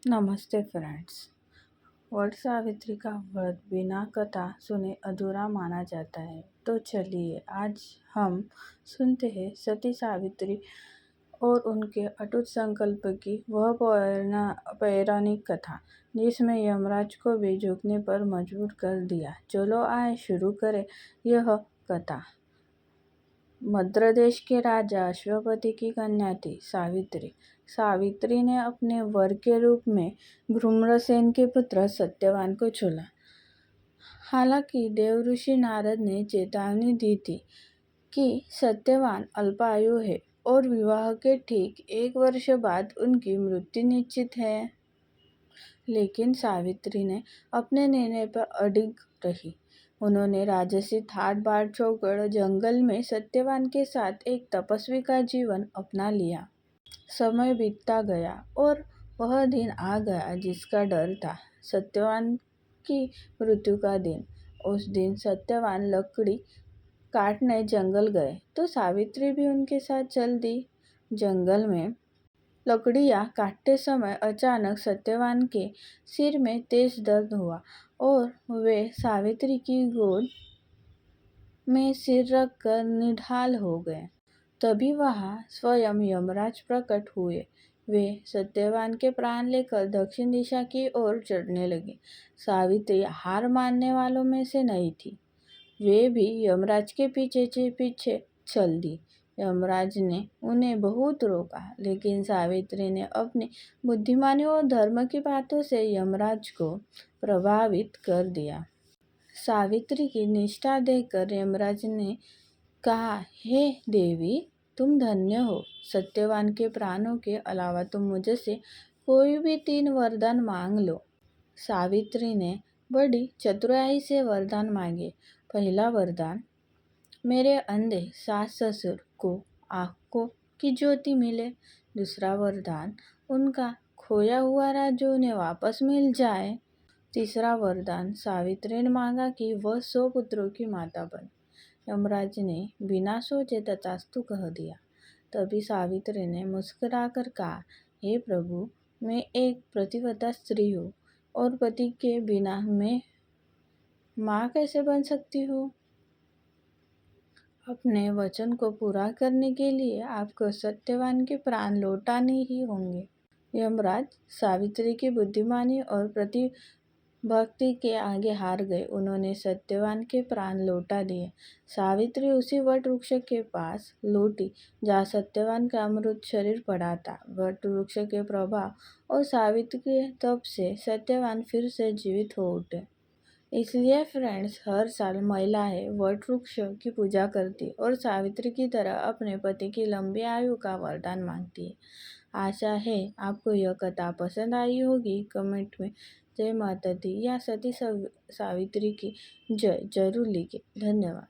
नमस्ते फ्रेंड्स। वट सावित्री का व्रत बिना कथा सुने अधूरा माना जाता है। तो चलिए आज हम सुनते हैं सती सावित्री और उनके अटूट संकल्प की वह पौराणिक कथा जिसमें यमराज को भी झुकने पर मजबूर कर दिया। चलो आए शुरू करें यह कथा। मद्र देश के राजा अश्वपति की कन्या थी सावित्री। सावित्री ने अपने वर के रूप में धूम्रसेन के पुत्र सत्यवान को चुना। हालांकि देव ऋषि नारद ने चेतावनी दी थी कि सत्यवान अल्पायु है और विवाह के ठीक 1 वर्ष बाद उनकी मृत्यु निश्चित है। लेकिन सावित्री ने अपने निर्णय पर अडिग रही। उन्होंने राजसी ठाट बाट छोड़कर जंगल में सत्यवान के साथ एक तपस्वी का जीवन अपना लिया। समय बीतता गया और वह दिन आ गया जिसका डर था, सत्यवान की मृत्यु का दिन। उस दिन सत्यवान लकड़ी काटने जंगल गए तो सावित्री भी उनके साथ चल दी। जंगल में लकड़ियां काटते समय अचानक सत्यवान के सिर में तेज दर्द हुआ और वे सावित्री की गोद में सिर रखकर निढाल हो गए। तभी वहां स्वयं यमराज प्रकट हुए। वे सत्यवान के प्राण लेकर दक्षिण दिशा की ओर चढ़ने लगे। सावित्री हार मानने वालों में से नहीं थी। वे भी यमराज के पीछे चल दी। यमराज ने उन्हें बहुत रोका, लेकिन सावित्री ने अपनी बुद्धिमानी और धर्म की बातों से यमराज को प्रभावित कर दिया। सावित्री की निष्ठा देखकर यमराज ने कहा, हे देवी, तुम धन्य हो। सत्यवान के प्राणों के अलावा तुम मुझसे कोई भी 3 वरदान मांग लो। सावित्री ने बड़ी चतुराई से वरदान मांगे। पहला वरदान, मेरे अंधे सास ससुर को आंखों की ज्योति मिले। दूसरा वरदान, उनका खोया हुआ राज्य उन्हें वापस मिल जाए। तीसरा वरदान, सावित्री ने मांगा कि वह 100 पुत्रों की माता बने। यमराज ने बिना सोचे तथास्तु कह दिया। तभी सावित्री ने मुस्कुराकर कहा, हे प्रभु, मैं एक पतिव्रता स्त्री हूँ और पति के बिना मैं माँ कैसे बन सकती हूँ। अपने वचन को पूरा करने के लिए आपको सत्यवान के प्राण लौटाने ही होंगे। यमराज सावित्री की बुद्धिमानी और भक्ति के आगे हार गए। उन्होंने सत्यवान के प्राण लौटा दिए। सावित्री उसी वट वृक्ष के पास लौटी जहाँ सत्यवान का अमृत शरीर पड़ा था। वट वृक्ष के प्रभाव और सावित्री के तप से सत्यवान फिर से जीवित हो उठे। इसलिए फ्रेंड्स, हर साल महिलाएं वट वृक्ष की पूजा करती और सावित्री की तरह अपने पति की लंबी आयु का वरदान मांगती है। आशा है आपको यह कथा पसंद आई होगी। कमेंट में जय माता दी या सती सावित्री की जय जरूर लिखिए। धन्यवाद।